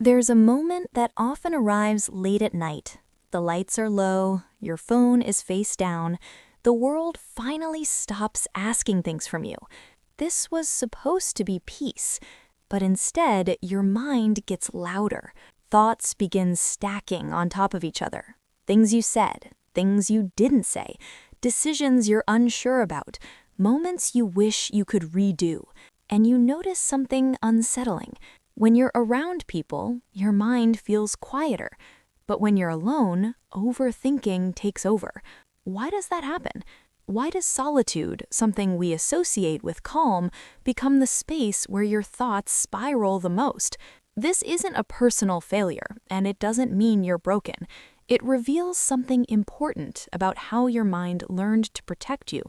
There's a moment that often arrives late at night. The lights are low, your phone is face down, the world finally stops asking things from you. This was supposed to be peace, but instead your mind gets louder. Thoughts begin stacking on top of each other. Things you said, things you didn't say, decisions you're unsure about, moments you wish you could redo. And you notice something unsettling. When you're around people, your mind feels quieter. But when you're alone, overthinking takes over. Why does that happen? Why does solitude, something we associate with calm, become the space where your thoughts spiral the most? This isn't a personal failure, and it doesn't mean you're broken. It reveals something important about how your mind learned to protect you.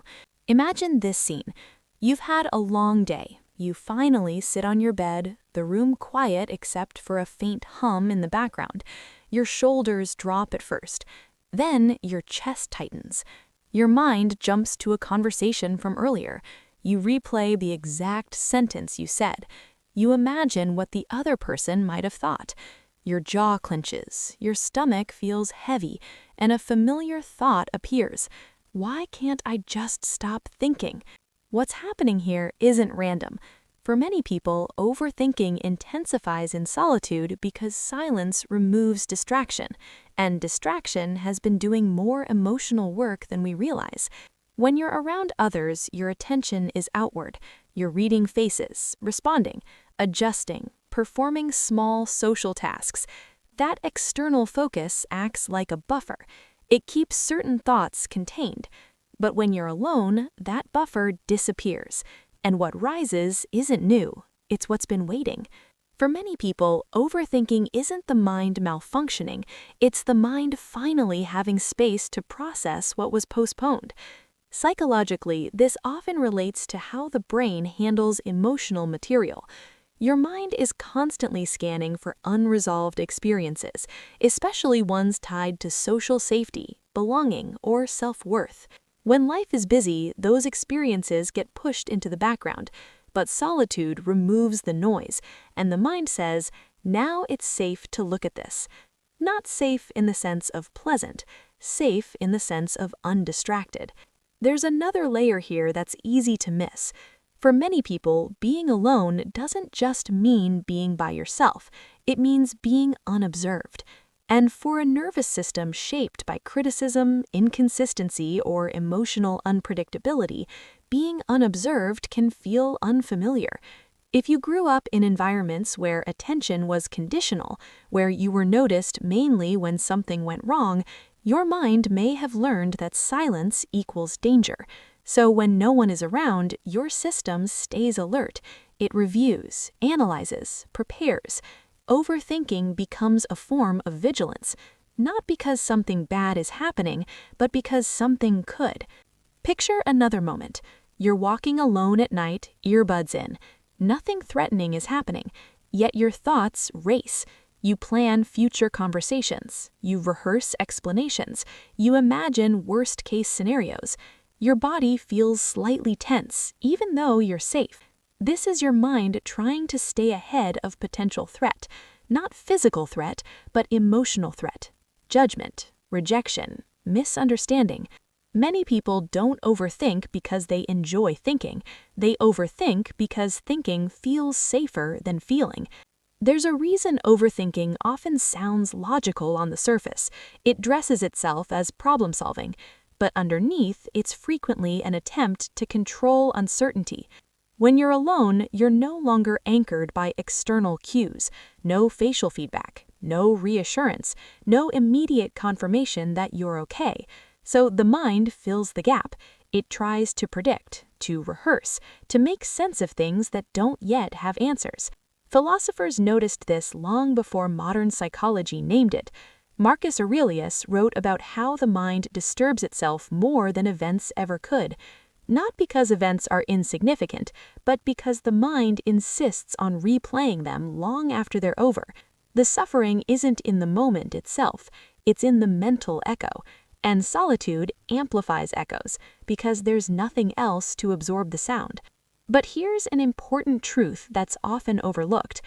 Imagine this scene. You've had a long day. You finally sit on your bed, the room quiet except for a faint hum in the background. Your shoulders drop at first. Then your chest tightens. Your mind jumps to a conversation from earlier. You replay the exact sentence you said. You imagine what the other person might have thought. Your jaw clenches, your stomach feels heavy, and a familiar thought appears. Why can't I just stop thinking? What's happening here isn't random. For many people, overthinking intensifies in solitude because silence removes distraction, and distraction has been doing more emotional work than we realize. When you're around others, your attention is outward. You're reading faces, responding, adjusting, performing small social tasks. That external focus acts like a buffer. It keeps certain thoughts contained. But when you're alone, that buffer disappears. And what rises isn't new, it's what's been waiting. For many people, overthinking isn't the mind malfunctioning, it's the mind finally having space to process what was postponed. Psychologically, this often relates to how the brain handles emotional material. Your mind is constantly scanning for unresolved experiences, especially ones tied to social safety, belonging, or self-worth. When life is busy, those experiences get pushed into the background, but solitude removes the noise, and the mind says, now it's safe to look at this. Not safe in the sense of pleasant, safe in the sense of undistracted. There's another layer here that's easy to miss. For many people, being alone doesn't just mean being by yourself, it means being unobserved. And for a nervous system shaped by criticism, inconsistency, or emotional unpredictability, being unobserved can feel unfamiliar. If you grew up in environments where attention was conditional, where you were noticed mainly when something went wrong, your mind may have learned that silence equals danger. So when no one is around, your system stays alert. It reviews, analyzes, prepares. Overthinking becomes a form of vigilance, not because something bad is happening, but because something could. Picture another moment. You're walking alone at night, earbuds in. Nothing threatening is happening, yet your thoughts race. You plan future conversations. You rehearse explanations. You imagine worst-case scenarios. Your body feels slightly tense, even though you're safe. This is your mind trying to stay ahead of potential threat, not physical threat, but emotional threat, judgment, rejection, misunderstanding. Many people don't overthink because they enjoy thinking. They overthink because thinking feels safer than feeling. There's a reason overthinking often sounds logical on the surface. It dresses itself as problem solving, but underneath, it's frequently an attempt to control uncertainty. When you're alone, you're no longer anchored by external cues, no facial feedback, no reassurance, no immediate confirmation that you're okay. So the mind fills the gap. It tries to predict, to rehearse, to make sense of things that don't yet have answers. Philosophers noticed this long before modern psychology named it. Marcus Aurelius wrote about how the mind disturbs itself more than events ever could. Not because events are insignificant, but because the mind insists on replaying them long after they're over. The suffering isn't in the moment itself, it's in the mental echo. And solitude amplifies echoes, because there's nothing else to absorb the sound. But here's an important truth that's often overlooked.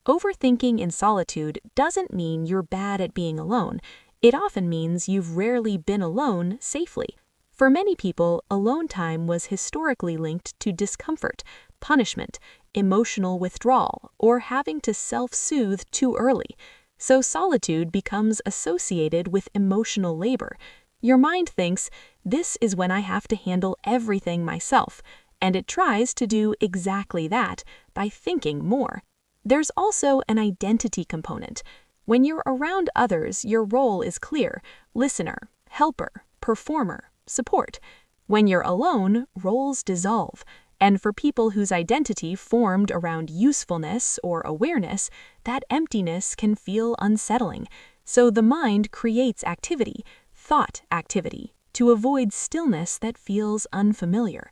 Overthinking in solitude doesn't mean you're bad at being alone. It often means you've rarely been alone safely. For many people, alone time was historically linked to discomfort, punishment, emotional withdrawal, or having to self-soothe too early. So solitude becomes associated with emotional labor. Your mind thinks, this is when I have to handle everything myself, and it tries to do exactly that by thinking more. There's also an identity component. When you're around others, your role is clear: listener, helper, performer, support. When you're alone, roles dissolve. And for people whose identity formed around usefulness or awareness, that emptiness can feel unsettling. So the mind creates activity, thought activity, to avoid stillness that feels unfamiliar.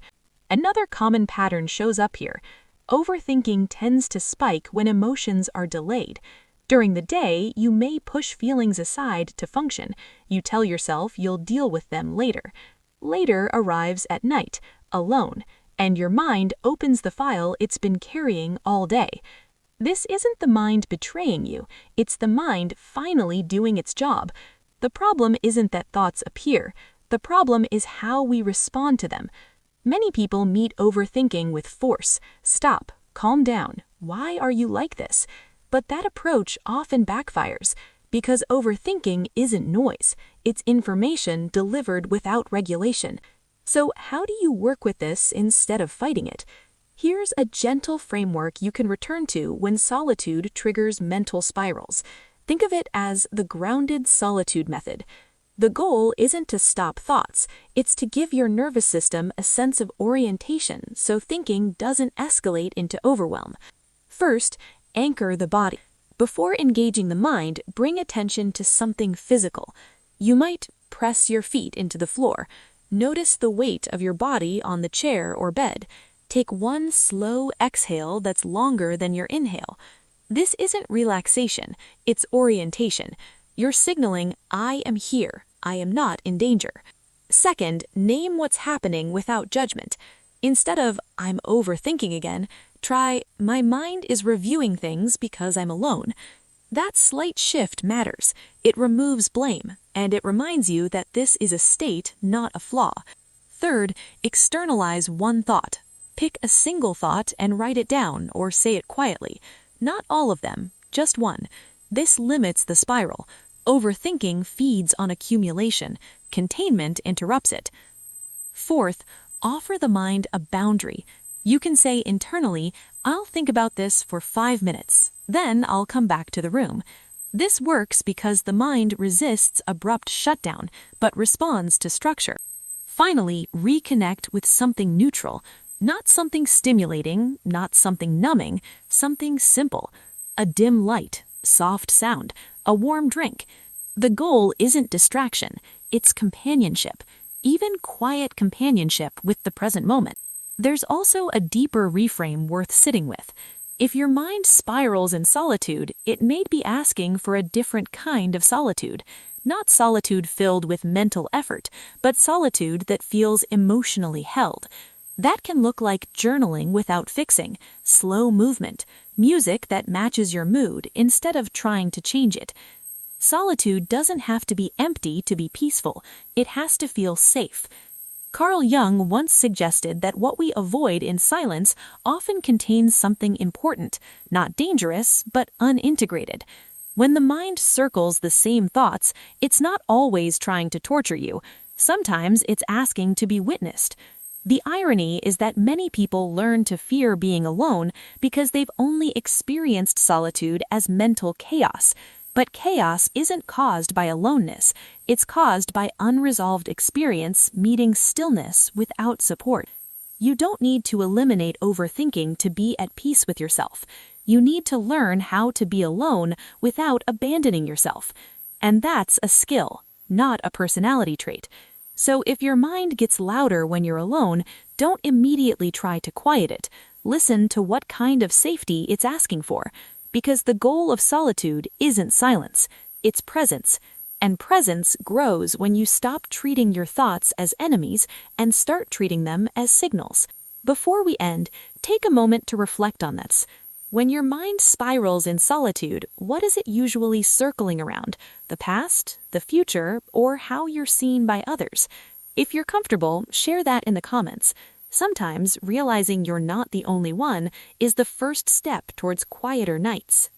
Another common pattern shows up here. Overthinking tends to spike when emotions are delayed. During the day, you may push feelings aside to function. You tell yourself you'll deal with them later. Later arrives at night, alone, and your mind opens the file it's been carrying all day. This isn't the mind betraying you, it's the mind finally doing its job. The problem isn't that thoughts appear, the problem is how we respond to them. Many people meet overthinking with force. Stop, calm down, why are you like this? But that approach often backfires, because overthinking isn't noise, it's information delivered without regulation. So how do you work with this instead of fighting it? Here's a gentle framework you can return to when solitude triggers mental spirals. Think of it as the grounded solitude method. The goal isn't to stop thoughts, it's to give your nervous system a sense of orientation so thinking doesn't escalate into overwhelm. First, anchor the body. Before engaging the mind, bring attention to something physical. You might press your feet into the floor. Notice the weight of your body on the chair or bed. Take one slow exhale that's longer than your inhale. This isn't relaxation, it's orientation. You're signaling, I am here, I am not in danger. Second, name what's happening without judgment. Instead of, I'm overthinking again, try, my mind is reviewing things because I'm alone. That slight shift matters. It removes blame, and it reminds you that this is a state, not a flaw. Third, externalize one thought. Pick a single thought and write it down or say it quietly. Not all of them, just one. This limits the spiral. Overthinking feeds on accumulation. Containment interrupts it. Fourth, offer the mind a boundary. You can say internally, I'll think about this for 5 minutes, then I'll come back to the room. This works because the mind resists abrupt shutdown, but responds to structure. Finally, reconnect with something neutral, not something stimulating, not something numbing, something simple. A dim light, soft sound, a warm drink. The goal isn't distraction, it's companionship, even quiet companionship with the present moment. There's also a deeper reframe worth sitting with. If your mind spirals in solitude, it may be asking for a different kind of solitude. Not solitude filled with mental effort, but solitude that feels emotionally held. That can look like journaling without fixing, slow movement, music that matches your mood instead of trying to change it. Solitude doesn't have to be empty to be peaceful, it has to feel safe. Carl Jung once suggested that what we avoid in silence often contains something important, not dangerous, but unintegrated. When the mind circles the same thoughts, it's not always trying to torture you. Sometimes it's asking to be witnessed. The irony is that many people learn to fear being alone because they've only experienced solitude as mental chaos. But chaos isn't caused by aloneness, it's caused by unresolved experience meeting stillness without support. You don't need to eliminate overthinking to be at peace with yourself. You need to learn how to be alone without abandoning yourself. And that's a skill, not a personality trait. So if your mind gets louder when you're alone, don't immediately try to quiet it. Listen to what kind of safety it's asking for. Because the goal of solitude isn't silence, it's presence. And presence grows when you stop treating your thoughts as enemies and start treating them as signals. Before we end, take a moment to reflect on this. When your mind spirals in solitude, what is it usually circling around? The past, the future, or how you're seen by others? If you're comfortable, share that in the comments. Sometimes realizing you're not the only one is the first step towards quieter nights.